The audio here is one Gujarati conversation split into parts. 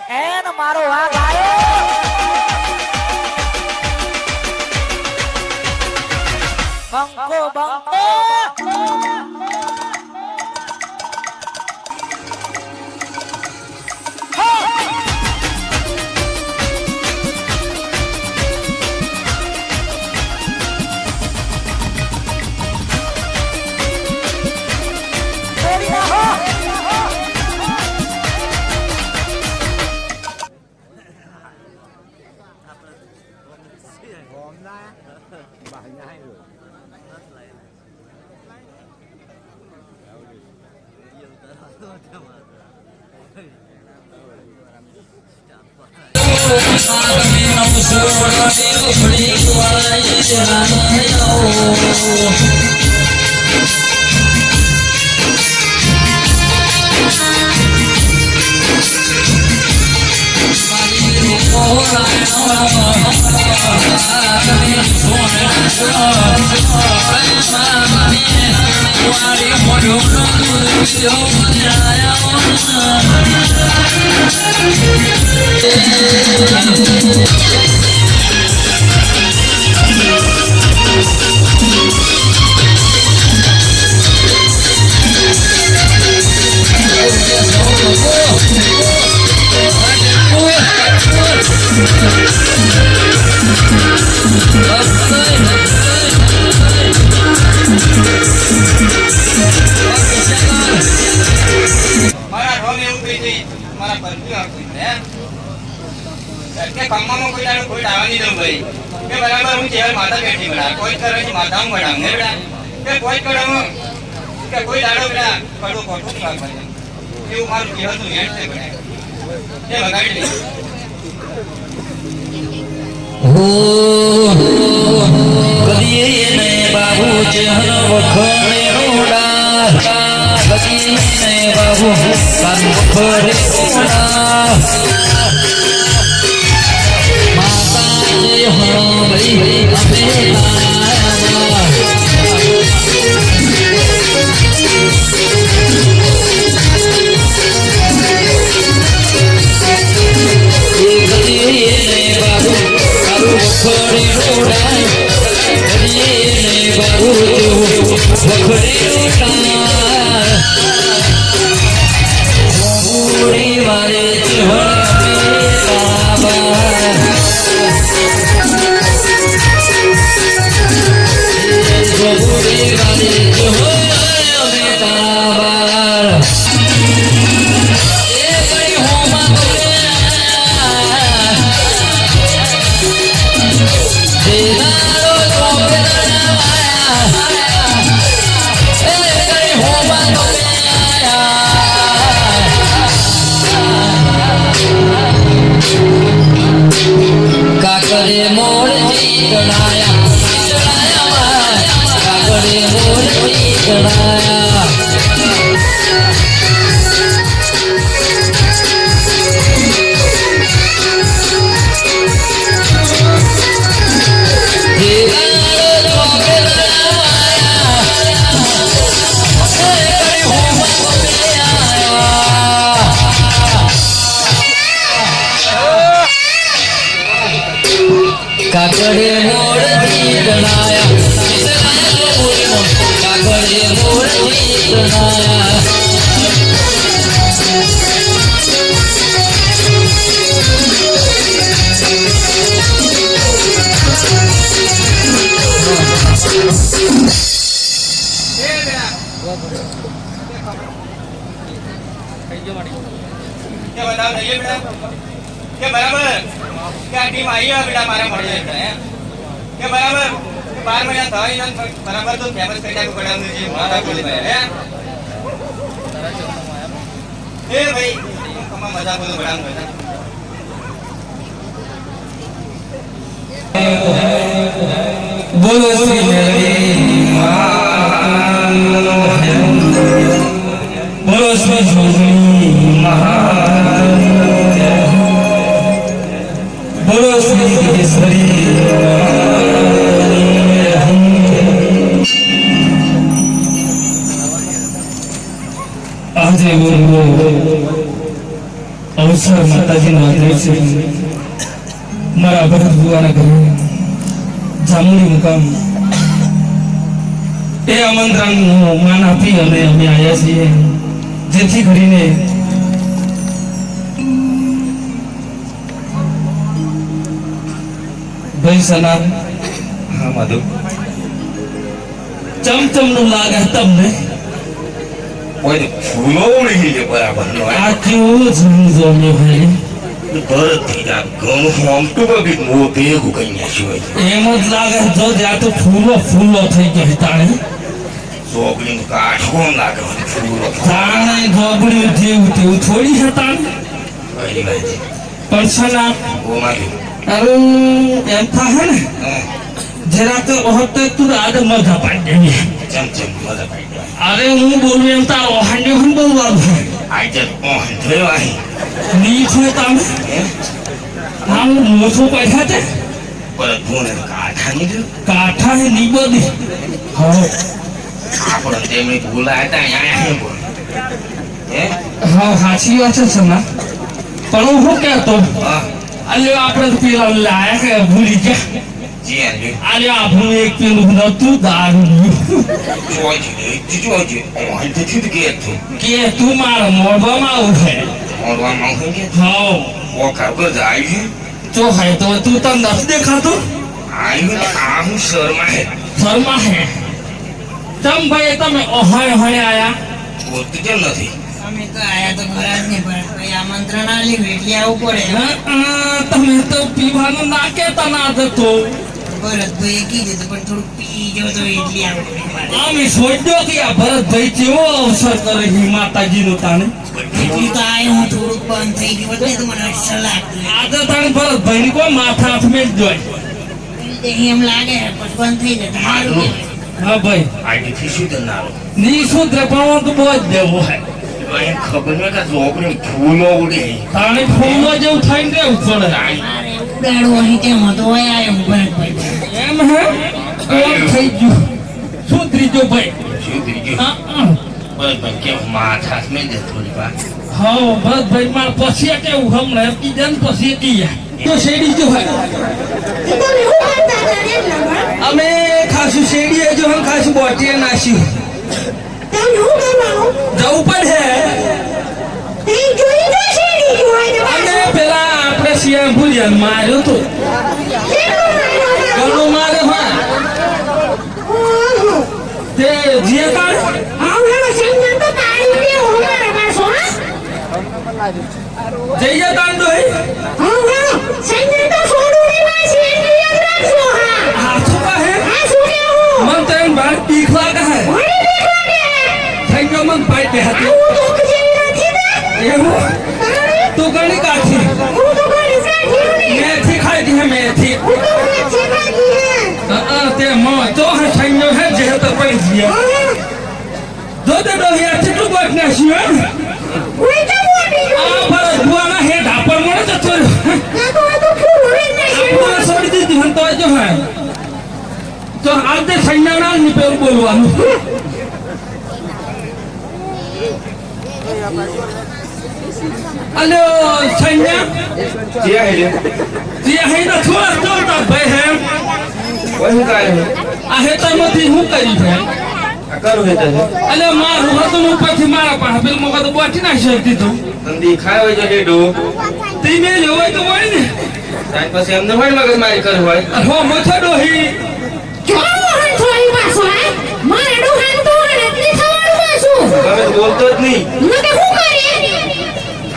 એન મારો વાઘ આવ્યો બંકો બંકો बोलो श्री मेरी बोलो श्री बोलो श्री केसरी आज बोलो અવસર માતાજીનો આદરે છે મારા ભરત ભુવાના ઘરે જામુડી મુકામ એ આમંત્રણનું માન આપી અને અમે આવ્યા છીએ જેથી કરીને ભાઈ સના હા માધવ ચમચમનું લાગે તમને કોઈ ફૂલો નહીં છે બરાબર નો આ કેવું જમજો ભાઈ ભરત થઈ જા ઘણું આમ તો બી મોતે ગુકઈ નાખ્યો એમ જ લાગે જો જ્યાં તો ફૂલો ફૂલો થઈ ગયો તાણે સોગલી કાઠો લાગે ફૂલો તાણે ગોબડ્યું જેવું તેવું થોડી છે તાણે પહેલી વાત પણ સના ઓ માધવ અરે એમ થાય ને જરા તો વખતે તું આડે મજા પાડી દેવી ચમચમ મજા પાડી દે અરે હું બોલું એમ તાર ઓહાને હું બોલવાનું આજે ઓહન થયો અહીં ની છે તમે આમ મોછું પૈસા છે પરત ભૂને કાઠા નહીં થયું કાઠા હે ની બધી હવે આપણે તેમની ભૂલા હતા અહીંયા બોલ હે હા સાચી વાત છે સના પણ હું શું કહેતો હા અલ્યો આપણે પેલા લાયા કે ભૂલી ગયા જી આજી અલ્યો આપણું એક પેલું નતું દારૂ જોઈ ઓહન થી કે તું કે તું મારા મોઢામાં આવું છે ઓરવા માંગો કે હા ઓ ખબર જાય છે જો હે તો તું તને નથી દેખાતો આયુ આમ શર્મા હે શર્મા હે તમ ભાઈ તમે ઓહાય ઓહાય આયા પોતે કેમ નથી અમે તો આયા તો ખરા જ નહીં પણ કોઈ આમંત્રણ આલ્યું એટલે આવવું પડે તમે તો પીવાનું ના કેતા ના જતો ભરતભાઈએ કીધું હતું પણ થોડુંક પી ગયો તો એટલે આવવું પડે અમે સોચ્યો કે આ ભરતભાઈ કેવો અવસર કરે છે માતાજીનું તાને એટલું તો આયો હું થોડુંક બંધ થઈ ગયું એટલે તો મને અસર લાગતું આજે તાણે ભરતભાઈ ની કોઈ માથા હાથ મેં જોઈ એમ લાગે પણ બંધ થઈ જતા સારું કહેવાય. હા ભાઈ આઈથી શું કરનારો ની સુધરે પણ તો બહુ જ દેવો હે અહીં ખબર નહીં કે ચોકડી ફૂલો ઉડી તાણે ફૂલો જેવું થઈને રહેવું પડે મારે ઉડાડવો અહીં તેમ હતો હોય આયો હું ભરતભાઈ એમ હે કોણ થઈ ગયું શું ત્રીજો ભાઈ શું ત્રીજું બસ ભાઈ કેમ માથા મેં દે થોડી વાર હા ભરતભાઈ માર પછી કેવું હમણાં કીધા ને પછી કીયા તો શેડી જો હે અમે ખાસું શેડીએ જો હમ ખાસું બોટીએ નાસ્યું જવું પડે અમે પેલા આપણે સિયા ભૂલ્યા માર્યો તો ઘણું મારે હા તે જે કાળ જઈએ તાંડો હે હાથું કા હે મન તો એમ બાર પીખ લાગે હે થઈ ગયો મન પાઈ બે હતી એવું તું ઘણી કાઠી મેથી ખાઈ દી હે મેથી તે મો તો હે થઈ ગયો હે જે તો પડી ગયા દો દે દો હે કેટલું બોટ નાખ્યું હે આ ભરત ભુવાના હે ઢાપર મળે જતો રહ્યો છોડી દીધી હન તો જો હે તો આજે સંજ્ઞાના ની પેલું બોલવાનું અલ્યો સંજ્ઞા જે હે જે હે તો થોડા થોડા ભાઈ હે કોઈ કાય આ હેતરમાંથી હું કરી છે આ કરું હે તને અલ્યો મારું હતું ઉપરથી મારા પાસે પેલું મોકા તો બોટી નાખી દીધું તંદી ખાયો છે ડેડો ધીમે લેવાય તો હોય ને તાર પાસે એમને હોય મગજ મારી કર હોય હો મોછા ડોહી તમે બોલતો જ નહીં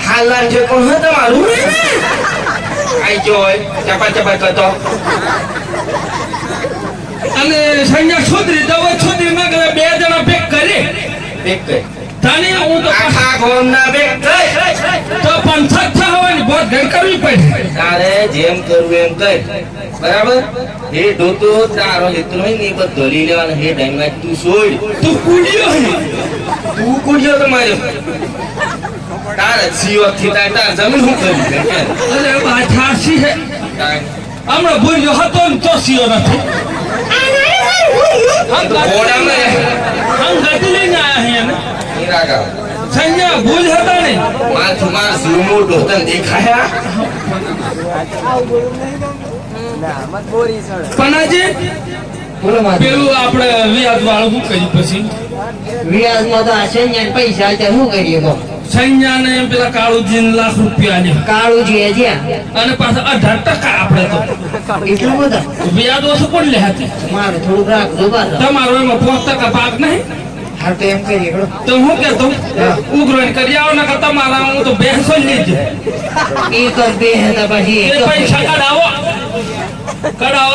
હાલ જે કોણ હે તમારું આઈ જોય ચપા ચપા કરતો અને સંજ્ઞા છોકરી દવા છોકરી ના કરે બે જણા પેક કરે એક કઈ તને હું તો આખા ગોમના બે કઈ તો 50 થવાની બહુ ગઈ કરવી પડે તારે જેમ કરવું એમ કર બરાબર હે ડોતો તારો એટલો નહીં બધો લઈ લેવાનો હે ડાઈમાં તું છોડ તું કુડિયો હે તું કુડ્યો તો માર્યો તારા જીવક થી તાર જમીન હું કરી છે અરે આ છાસી હે હમણાં ભૂલ્યો હતો ને તો સીઓ નથી ઘોડામાં હમ ગાડી લઈને આયા હે ને નિરાગા સંજ્ઞા ભૂલ હતા ને માથું માર શું મોટો તને દેખાયા પનાજી બોલો માધુ પેલું આપણે વ્યાજ વાળું શું કર્યું પછી વ્યાજમાં તો આ સંજ્ઞાને પૈસા આલ્યા શું કરીએ કહો સંજ્ઞા ને પેલા કાળુજી લાખ રૂપિયા ને કાળુજી એ જ્યાં અને પાછા 18% આપણે તો એટલું બધા વ્યાજ ઓછું કોણ લે હતી મારે થોડુંક રાખજો પાછા તમારો એમાં 5% ભાગ નહીં હા તો એમ કરીએ ખરો. તો હું કેતો ઉઘરાણી કરી આવો ને કે તમારા હું તો બેસો જ લીધે એક જ બે હતા પછી એ પૈસા કઢાવો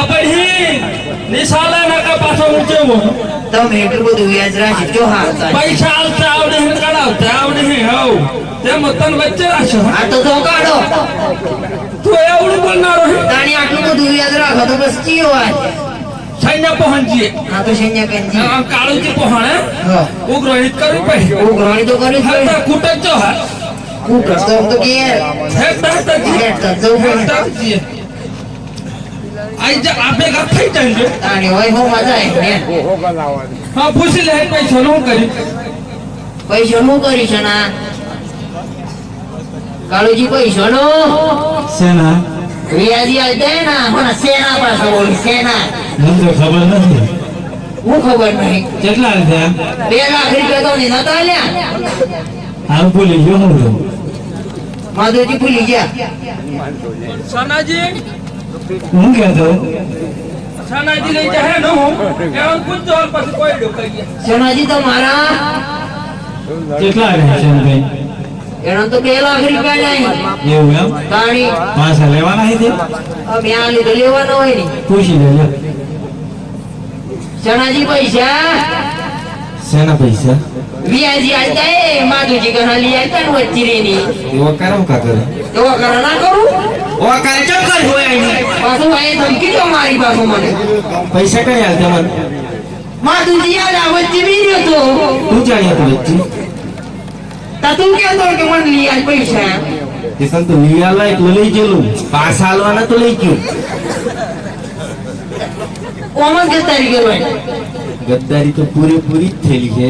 પડી નિશાલા ના કા પાછો ઊંચેવો તમે એટલું બધું વ્યાજ રાખી જો હા પૈસા આલતા આવડે હે કઢાવતા આવડે હે હવ તેમ તન વચ્ચે રાખશો આ તો કાઢો તું એવડું બોલનારો હે તાણી આટલું બધું વ્યાજ રાખો તો બસ ચિયો વાત સૈન્ય પહોંચીએ હા તો સંજ્ઞા કંજી કાળુજી પહોંચે હા ઉઘરાણી કરવી પડી ઉઘરાણી તો કરી જ હા પડે. કૂટે જો હા કૂટ તો ઘેર હે તાજી હેઠતા જવું પડે. તાજી આઈ જા આપે ગા થઈ જાય તાણી હોય હું મજા આવે ને હા પૂછી લે પૈસા નું કરી પૈસા નું કરી છે ના કાળુજી પૈસા નો સેના વ્યાજી આવી દે ના મને સેના પાસે બોલી સેના મને તો ખબર નથી હું ખબર નહીં કેટલા થયા 2 લાખ રૂપિયા તો નહીં નતા લ્યા આમ ભૂલી ગયો હું તો માધુજી ભૂલી ગયા સનાજી હું કહેતો સનાજી લઈ જાય નો એમ પૂછજો પછી કોઈ ડોકાઈ સોનાજી તો મારા કેટલા રહ્યા છે ભાઈ એનો તો 2 લાખ રૂપિયા જાય એવું એમ તાણી પાછા લેવાના છે તે હવે આ લીધો લેવાનો હોય ને પૂછી લેજો સોનાજી પૈસા શેના પૈસા વ્યાજી આલતા એ માધુજી કના લઈ આલતા ને વચ્ચે રેની એવો કામ કા કરે તો કરા ના કરું ઓ કાલે ચક્કર હોય આની પાછું આ ધમકી દો મારી પાછું મને પૈસા કઈ હાલ તમને માધુજી આલા વચ્ચે બીર્યો તો તું જાણ્યા તો વચ્ચે તા તું કહેતો કે મને લઈ આલ પૈસા તે તને તો વિયાલા એટલું લઈ ગયેલું પાછા હાલવાના તો લઈ ગયું કોમન કે તારીખે હોય ગદ્દારી તો પૂરેપૂરી જ થયેલી છે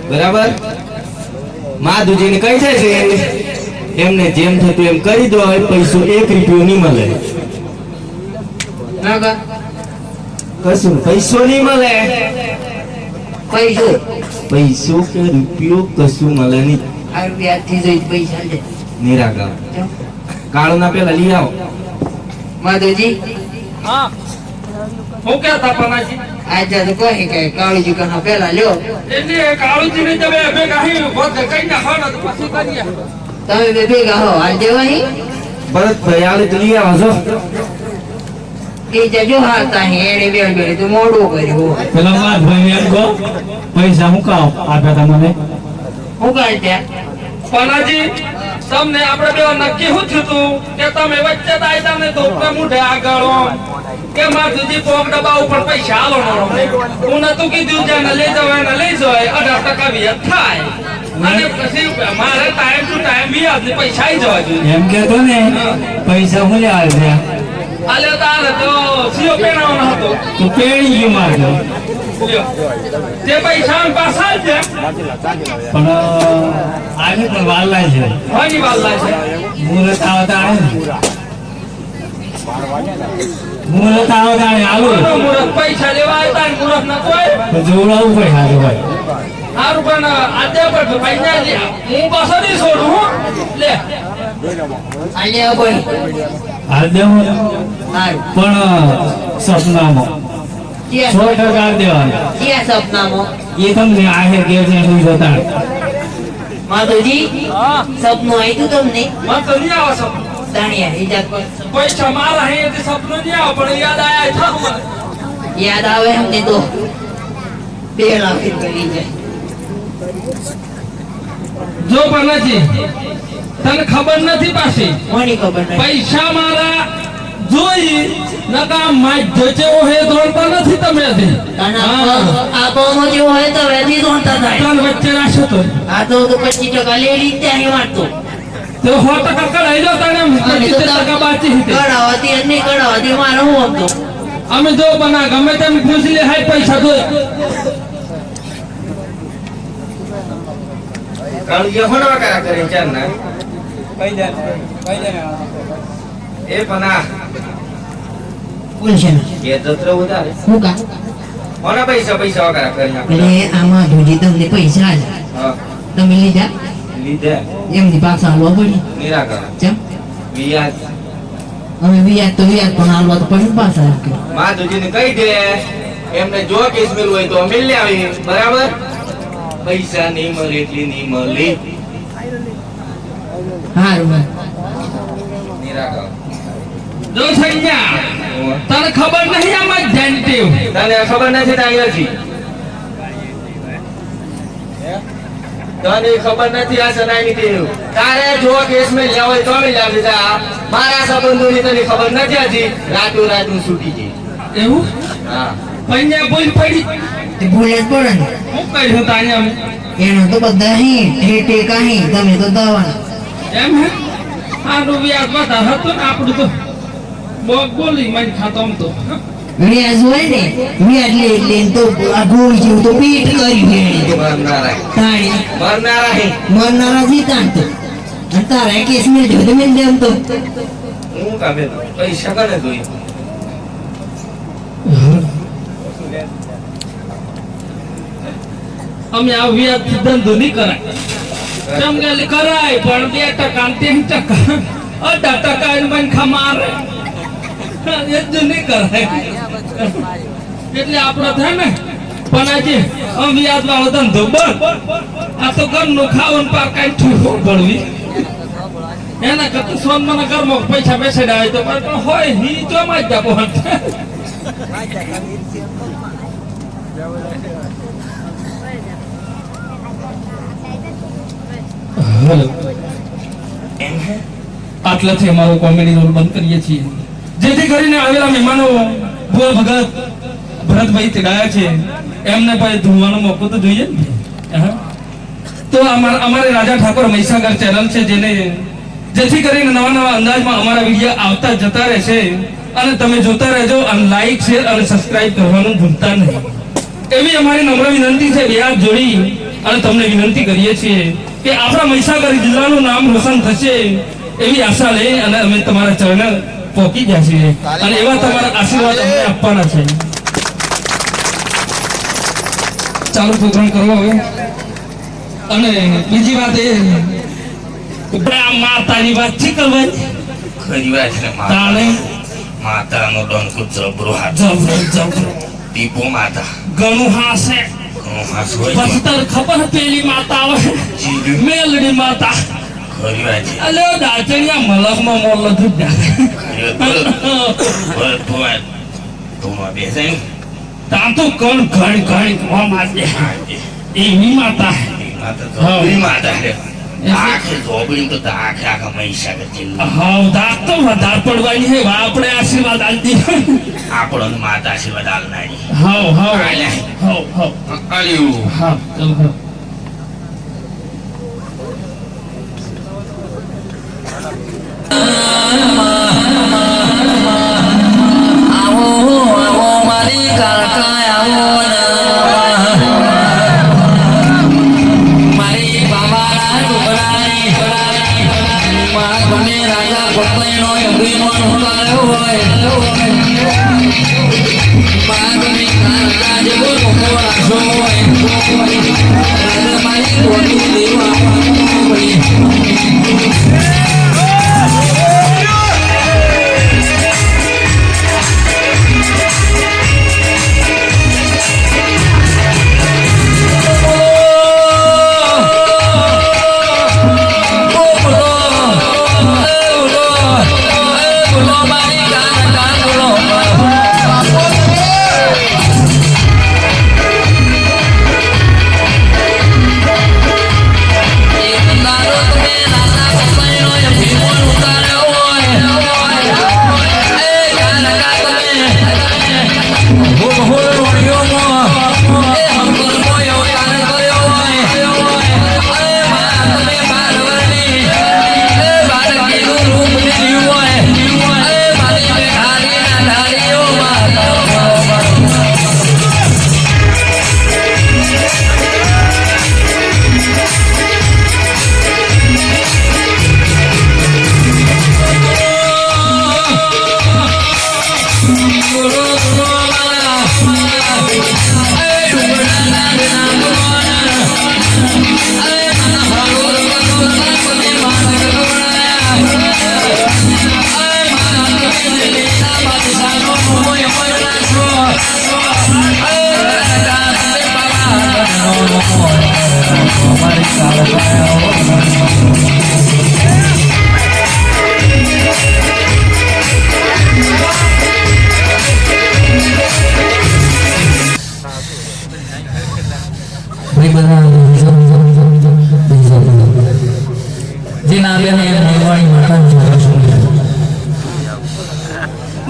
બરાબર માધુજીને કઈ છે એમને જેમ થતું એમ કરી દો હવે પૈસો 1 રૂપિયો નહીં મળે ના કા કશું પૈસો નહીં મળે પૈસો પૈસો કે રૂપિયો કશું મળે નહીં આ વ્યાજથી જોઈ પૈસા લે નિરાગામ કાળુના પેલા લઈ આવો માધુજી હા હું કહેતા પનાજી આજે તો કહે કે કાળુજી કના પેલા લ્યો એટલે કાળુજી ને જમે બે કાહી બોત કઈ ના ખાના તો પછી કરીએ તમે બે ભેગા હો હાલ દેવાહી ભરતભાઈ આલે તો લઈ આવો છો એ જજો હાલતા હે એને બે તો મોડું કર્યું પેલા માર ભાઈ એમ કહો પૈસા હું કામ આપ્યા તમને હું કાલ ત્યાં પનાજી તમને આપણે બે નક્કી શું થયું તું કે તમે વચ્ચે દાયદા ને તો ઉપર મુઢે આગળ કે માધુજી પોક ડબ્બા ઉપર પૈસા આલો નો હું નતું કીધું છે ને લઈ જવાય ને લઈ જવાય 18% વ્યાજ થાય અને પછી મારે ટાઈમ ટુ ટાઈમ વ્યાજ ને પૈસા આવી જવા જોઈએ એમ કહેતો ને પૈસા હું લે આવ્યા આલે તારે તો સીઓ પેણાવાનો હતો તો પેણી ગયું મારે લ્યો. તે પૈસા પાછા છે પણ આજે પણ વાર લાગે છે હોની વાલા છે મુહૂર્ત આવતા આવે ને મુહૂર્ત આવતા આવે આલો કોનો મુરત પૈસા લેવા આવ્યા ને મુરત ના કોઈ તો જોડાવું પડે હાથે ભાઈ હારું પણ આજે પણ પૈસા લે હું પાછો નહીં છોડું હો. લે આલ્યા કોઈ હાલ દેવું સારું પણ સપનામાં ક્યાં 100% દેવાના ક્યાં સપનામાં એ તમને આહે કે છે હું જતા માધુજી સપનું આવ્યું તમને મત તો નહીં આવે સપનું દાણિયા હિજાબ પર પૈસા મારા હે તે સપનું નહીં આવે પણ યાદ આયા થાક મને યાદ આવે અમને તો 2 લાખ રૂપિયા લઈ જાય જો પનાજી તને ખબર નથી પાછી કોની ખબર નહીં પૈસા મારા જોઈ નકા માઈ જોચેવો હે દોડતા નથી તમે હજી. હા. આપવામાં જેવું હોય તો વેધી જોતા થાય તન વચ્ચે રાખશો તો આ તો 25% લઈ લીધી ત્યાં વાંચતો તો 100% કઢાઈ દો તને 25% બાકી હતી કડાવાથી અને કડાવાથી મારે હું આમતો અમે જો બના ગમે તેમ પૂછી લે હાય પૈસા દો કાળુજીયા હોનવા કરા કરે ચાર ના એ પણ આ કોણ છે ને? કે જત્ર ઉધારે હું કા કોના પૈસા પૈસા વગેરે કરી નાખો એટલે આમાં ધોજી તમને પૈસા આલ્યા. હા તમે લીધા લીધે એમની પાછા હાલવા પડી નિરાકરણ કેમ વ્યાજ હવે વ્યાજ તો વ્યાજ પણ હાલવા તો પડી પાછા આપે. માધુજીને કહી દે એમને જો કેસ મેળવું હોય તો મિલ લે આવી બરાબર પૈસા નહીં મળે એટલી નહીં મળે હારું નિરાકરણ જો થઈ જા તને ખબર નહીં આમાં જાણતી તને ખબર નથી તાંગેલજી તને ખબર નથી આ સનાઈની ટેવ તારે જો કેસ મેં લેવો હોય તો મેં લાવી જા મારા સંબંધોની તને ખબર નથી હજી રાતો રાત હું છૂટી જઈ એવું હા પૈયા બોલ પડી તે ભૂલે જ પડે ને હું કહ્યું તાને એનો તો બધા અહીં ઠેઠે કાંઈ તમે તો દવા એમ હે આનું વ્યાજ વધારે હતું ને આપણું તો બોલી મને ખાતો આમ તો વ્યાજ હોય ને વ્યાજ લે તો આ ગોળ જેવું તો પેટ કરી વેણી મરનારા તાળી મરનારા હે મરનારા જીતાણ તો અને તારા કેસ મેં જો તમે દેમ તો હું કામે પૈસા કને જોઈ અમે આ વ્યાજ ધંધો નહીં કરાય જમગેલી કરાય પણ 2% 3% 18% એને મને ખમારે એ જ નહીં કરાય એટલે આપણે થાય ને પણ આજે વ્યાજ વાળો ધંધો બંધ આ તો ઘરનું ખાવાનું પાર કઈ ઠૂઠું પડવી એના કરતા સોનમાના ઘરમાં પૈસા બેસાડ્યા હોય તો પણ હોય હી ચોમાં જ જાપો આટલાથી અમારો કોમેડી રોલ બંધ કરીએ છીએ જેથી કરીને આવેલા મહેમાનો ભુવા ભગત ભરતભાઈ તેડાયા છે એમને ભાઈ ધૂમવાનો મોકો તો જોઈએ ને હા. તો અમારે રાજા ઠાકોર મહીસાગર ચેનલ છે જેથી કરીને નવા નવા અંદાજમાં અમારા વિડીયો આવતા જતા રહેશે અને તમે જોતા રહેજો અને લાઈક શેર અને સબસ્ક્રાઇબ કરવાનું ભૂલતા નહીં એવી અમારી નમ્ર વિનંતી છે બે હાથ જોડી અને તમને વિનંતી કરીએ છીએ કે આપણા મહીસાગર જિલ્લાનું નામ રોશન થશે એવી આશા લઈ અને અમે તમારા ચરણે પહોંચી ગયા છીએ અને એવા તમારા આશીર્વાદ અમને આપવાના છે. ચાલુ પ્રોગ્રામ કરવો હવે અને બીજી વાત એ આપણે આ માતાની વાત થી કરવાની ખરી વાત છે તાણે માતાનો ડંકો જબરો હાથ જબરો દીપો માતા ઘણું હાસે ઘણો હાથ હોય પછી તારે ખબર પેલી માતા આવે મેલડી માતા ખરી વાત છે અલે દાચણિયા મલકમાં મોલ દૂધ તા તો કોણ ઘણ ઘણ કોમ આજે એવી માતા હા દાંત તો વધારે પડવાની છે આપણે આશીર્વાદ આલતી આપણને માતા આશીર્વાદ આલનારી હાવ હાવ હાવ હાવ આલ્યું હા ચાલો હા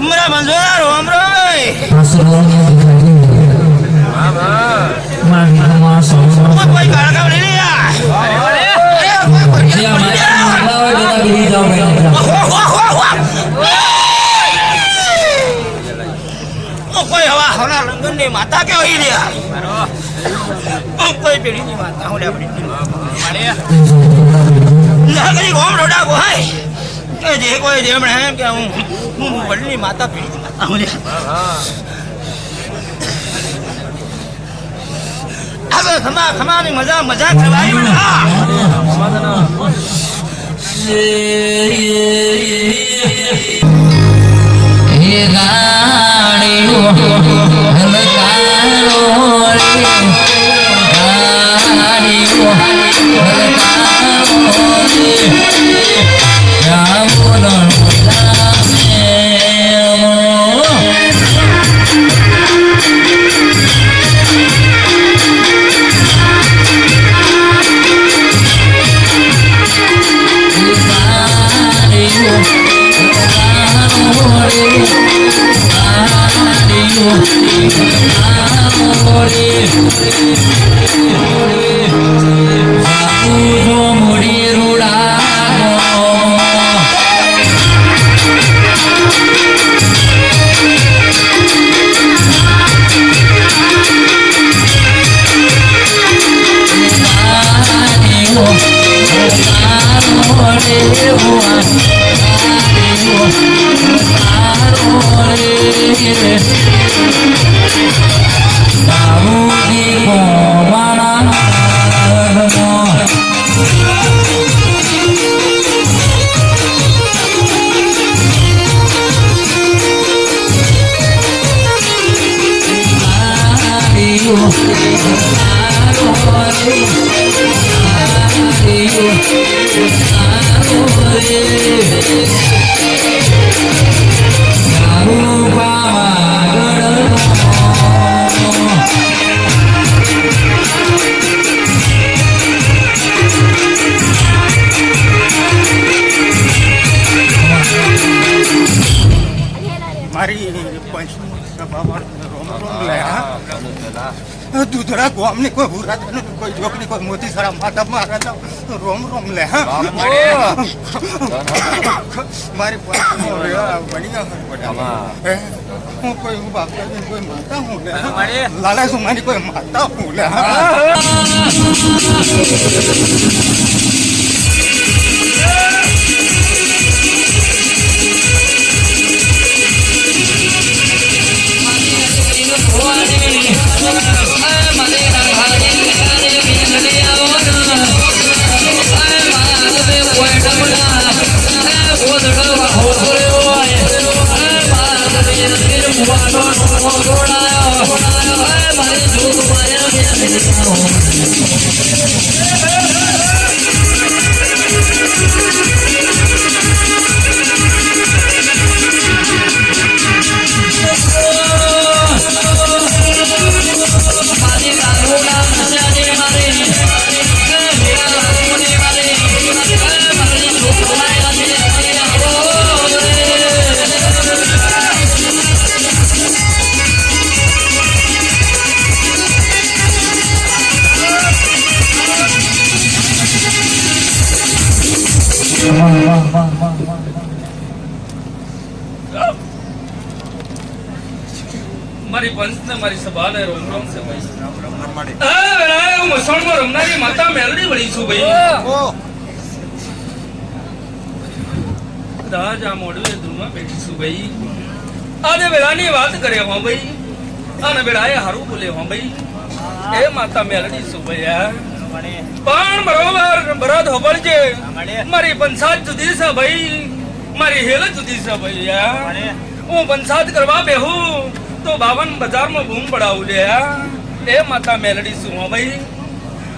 મારા બંધુરા રોમ રોમ કોઈ કાળકા નહીં કોઈ હવા હોના લંગન ની માતા કે હોય રહ્યા કોઈ પેઢીની માતા હું નાગરી ગોમ રોડા ગોહાય કે જે કોઈ જેમણે એમ કે હું વડની માતા પેઢીની માતા હું આગળ ખમા ખમાની મજા મજા કરવાની દૂધરા ગોમ ની કોઈ ભૂરા કોઈ જોકની કોઈ મોતી સારા માતા મારા રોમ રોમ લે મારી હું કોઈ હું બાપ કોઈ માતા હું લે લાલા શું મારી કોઈ માતા હું લે મારી પંચ ને મારી સભા ને રોમ રોમ છે ભાઈ હું મસણ માં રમનારી માતા મેલડી વળી છું ભાઈ દાજ આ મોડવે ધૂનમાં બેઠી છું ભાઈ આજે વેળાની વાત કરે હો ભાઈ અને વેળાએ હારું બોલે હો ભાઈ એ માતા મેલડી છું ભાઈ પણ બરોબર બરાદ હોબળજે મારી પંચાયત જુદી છે ભાઈ મારી હેલ જુદી છે ભાઈ હું પંચાયત કરવા બેહું તો 52 બજારમાં બૂમ પડાવું લે એ માતા મેલડી શું હો ભાઈ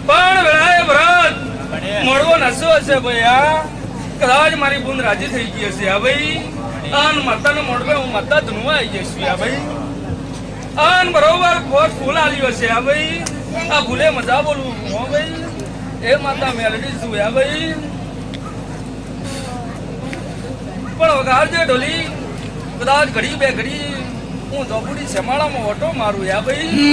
પણ વેળાએ ભરત મળવો નસો હશે ભાઈ આ કદાચ મારી બુંદ રાજી થઈ ગઈ હશે આ ભાઈ આન માતાને મળવે હું માતા ધૂણવા આવી જઈશ આ ભાઈ આન બરોબર ફૂલ આવ્યો હશે આ ભાઈ આ ભૂલે મજા બોલું હો ભાઈ એ માતા મેલડી છું આ ભાઈ પણ વગાડજે ઢોલી કદાચ ઘડી બે ઘડી હું ચોપડી શેમાળામાં ઓટો મારું આ ભાઈ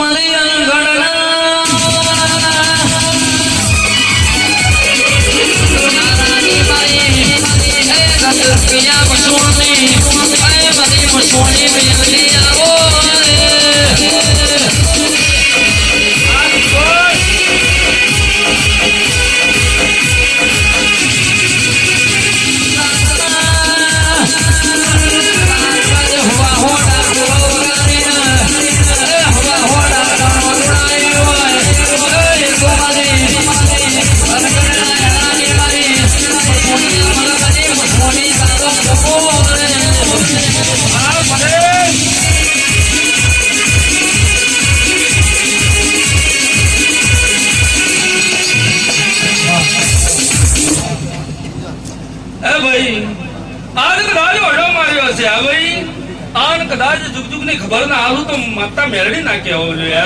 કદાચ જુગ જુગ ની ખબર ના આવું તો માતા મેળડી ના કેવો જોઈએ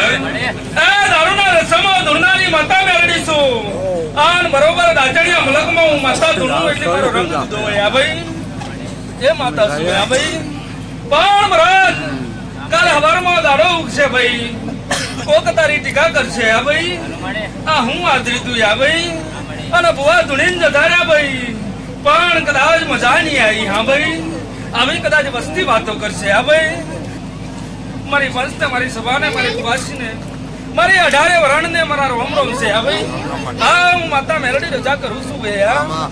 દારૂના રસમાં ધૂળનાની માતા મેળડી છું આન બરોબર દાચણીયા મલકમાં હું માતા ધૂળનું એટલે મારો રંગ જુદો હોય ભાઈ એ માતા છું ભાઈ પણ મહારાજ કાલે હવારમાં દાડો ઉગશે ભાઈ કોક તારી ટીકા કરશે ભાઈ આ હું આદરી તું ભાઈ અને બુઆ ધૂણીને જતા રહ્યા ભાઈ પણ કદાચ મજા નહીં આવી હા ભાઈ આવી કદાચ વસ્તી વાતો કરશે હા ભાઈ મારી વંશને મારી સભાને મારી કુવાસીને મારી 18 વરણને મારા રોમ રોમ છે હા ભાઈ હા હું માતા મેલડી રજા કરું છું ભાઈ હા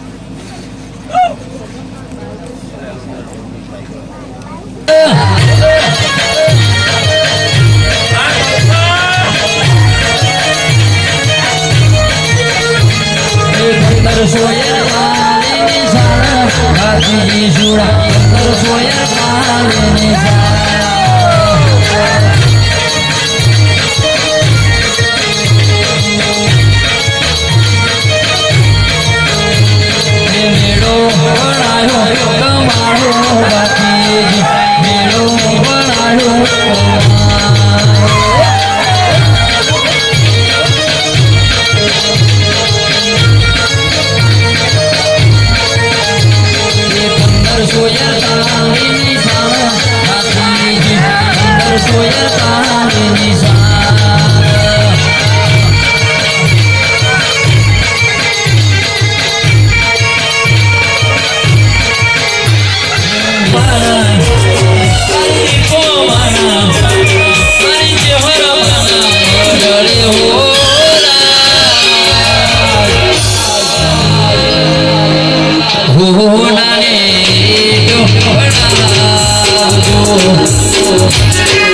Oh,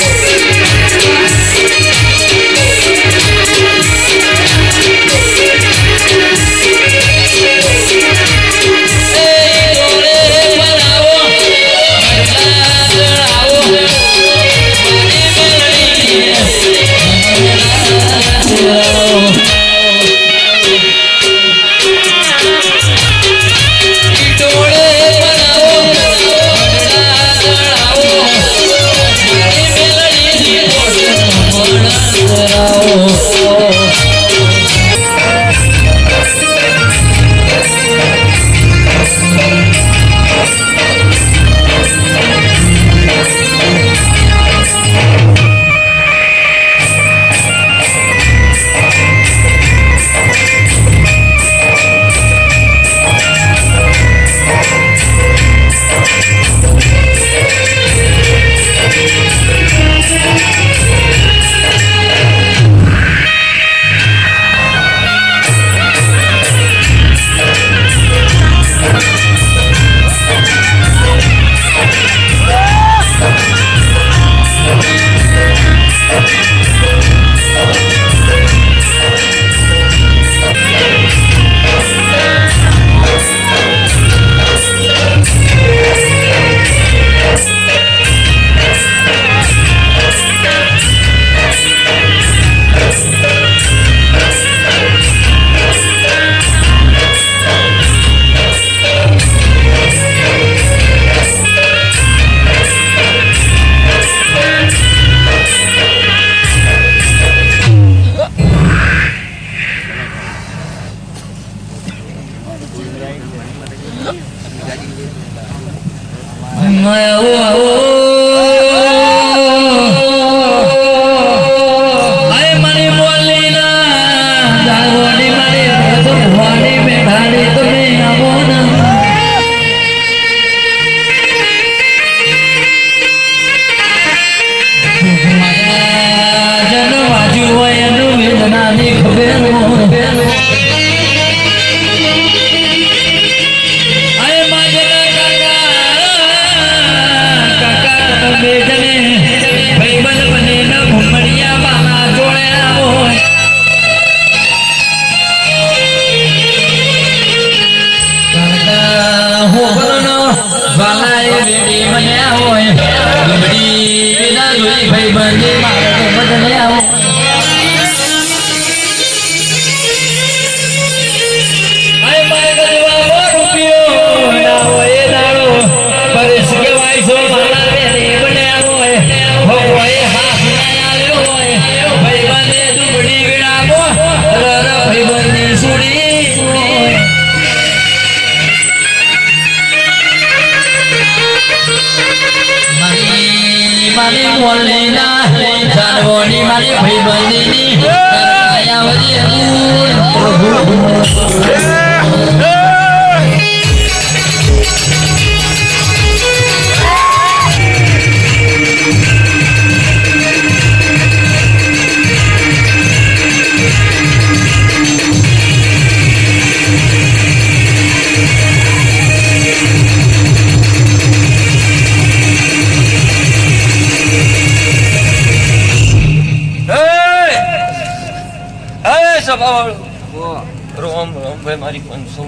રોમ રોમ ભાઈ મારી 500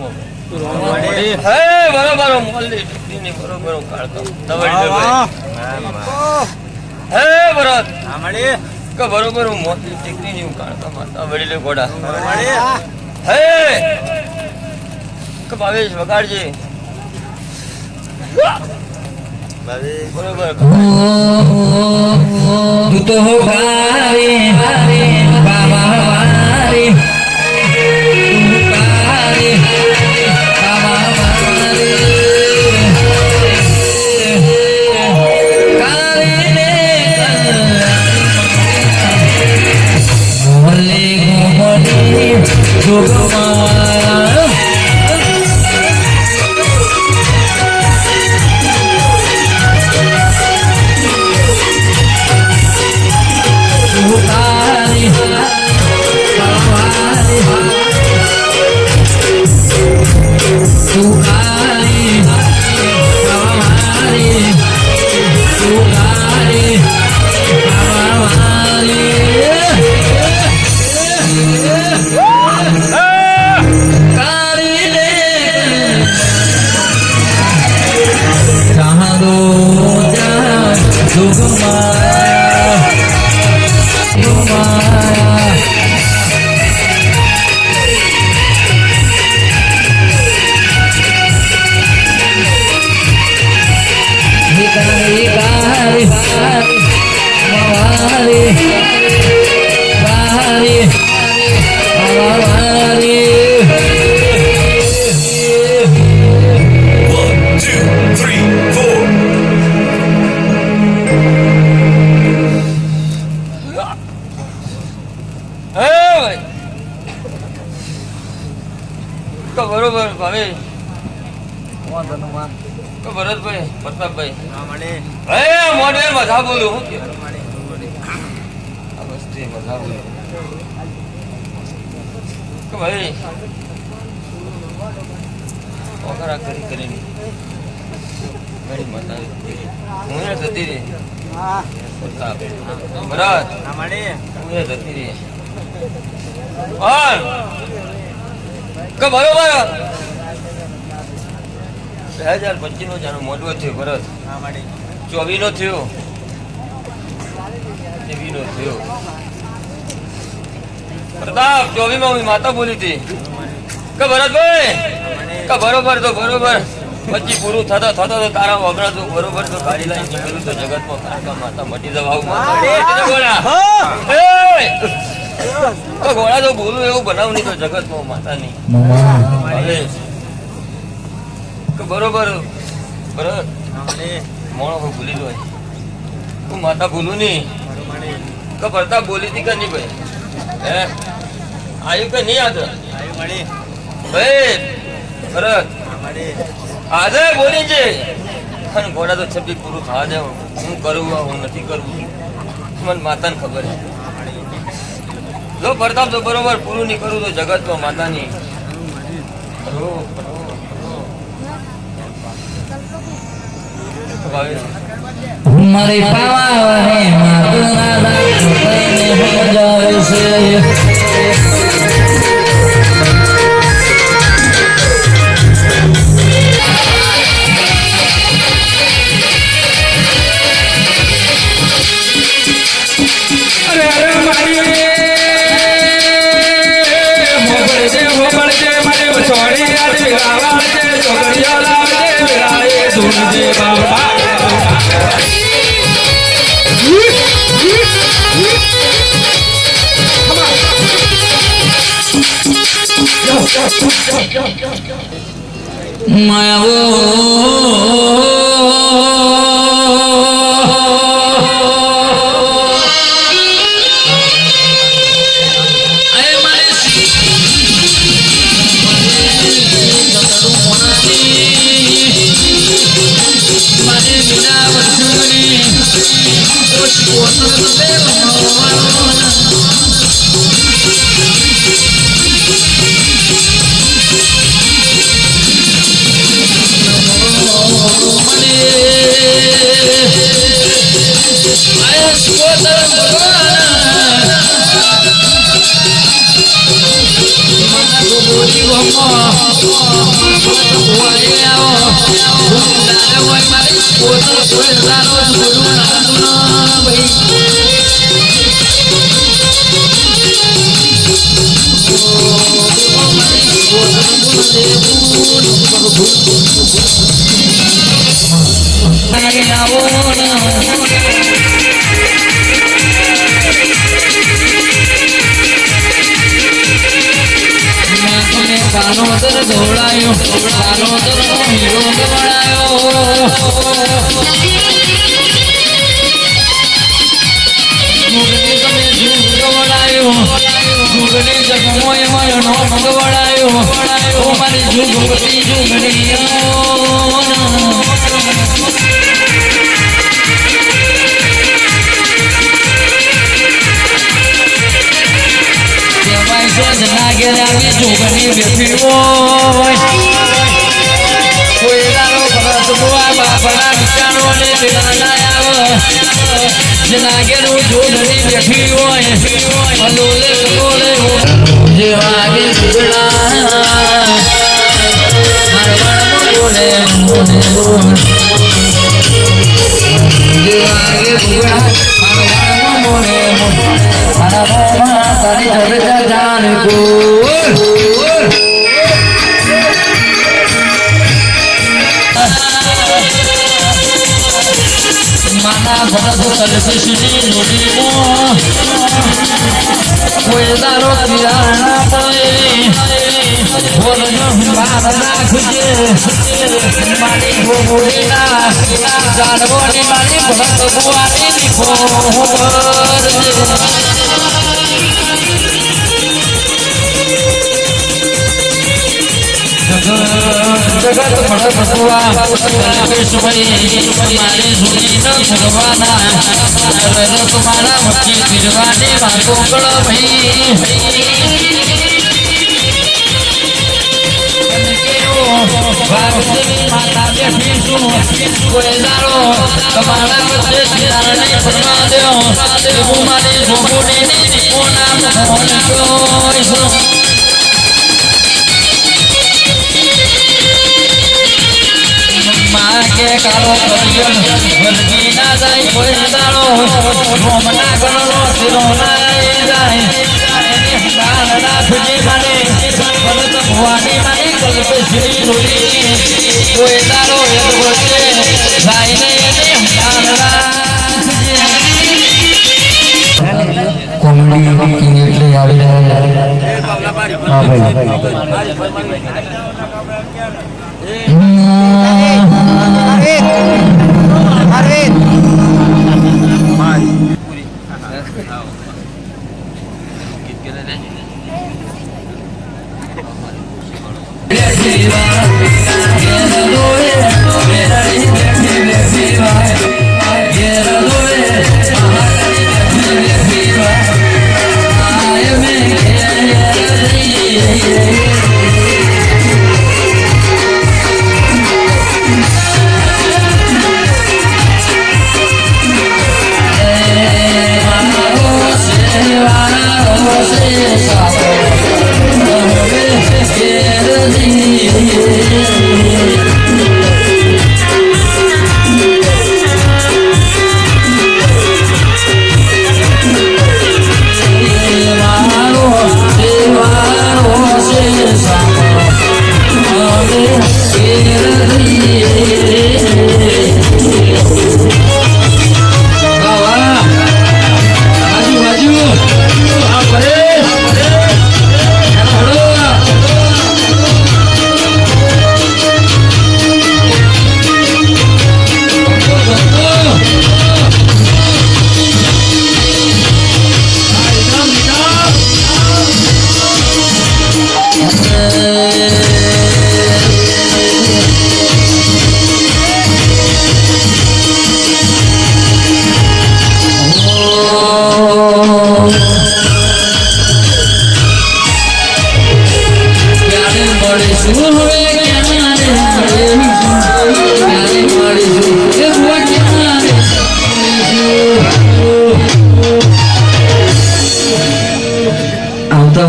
હે બરોબર મોલ્લી ની બરોબર કાળતો તવડી હે બરોબર આમડી કે બરોબર મોલ્લી ટીકરી ની કાળતો માતા વડી લે ઘોડા હે કે ભાવેશ વગાડજે બરોબર તું તો હો ભારે બાબા વારે બરોબર ભાવે ભરતભાઈ પ્રતાપભાઈ હે મોડે મજા બોલું હું આ વસ્તી મજા બોલું કે ભાઈ ઓકરા કરી કરીને મારી માતા હું એ જતી રહી પ્રતાપ ભરત હું એ જતી રહી કે બરોબર 2025 નો જાનો મોડવો થયો ભરત 24 નો થયો 23 નો થયો પ્રતાપ 24 માં હું માતા બોલી હતી કે ભરતભાઈ કે બરોબર તો બરોબર પછી પૂરું થતા તો તારા વગડા તો બરોબર તો ગાડી લઈને નીકળ્યું તો જગતમાં કાકા માતા મટી જવા ઘોડા તો બોલું એવું બનાવ નહીં તો જગતમાં માતા નહીં બરોબર ભરત મોણો કોઈ ભૂલી જાય હું માતા ભૂલું નહીં કે ભરતા બોલી હતી કે નહીં ભાઈ હે આવ્યું કે નહીં આજે ભાઈ ભરત આજે બોલી છે અને ઘોડા તો છબ્બી પૂરું થવા દે હું કરું હું નથી કરવું મને માતાને ખબર છે જો પ્રતાપ તો બરોબર પૂરું નહીં કરું તો જગતમાં માતાની મારી પાવાને માતના તને હજાર છે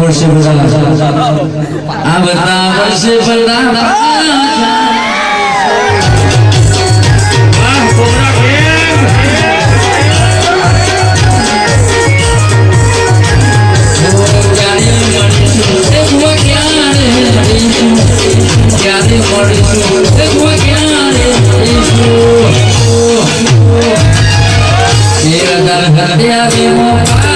વર્ષે આવતા વર્ષે બધા Yeah.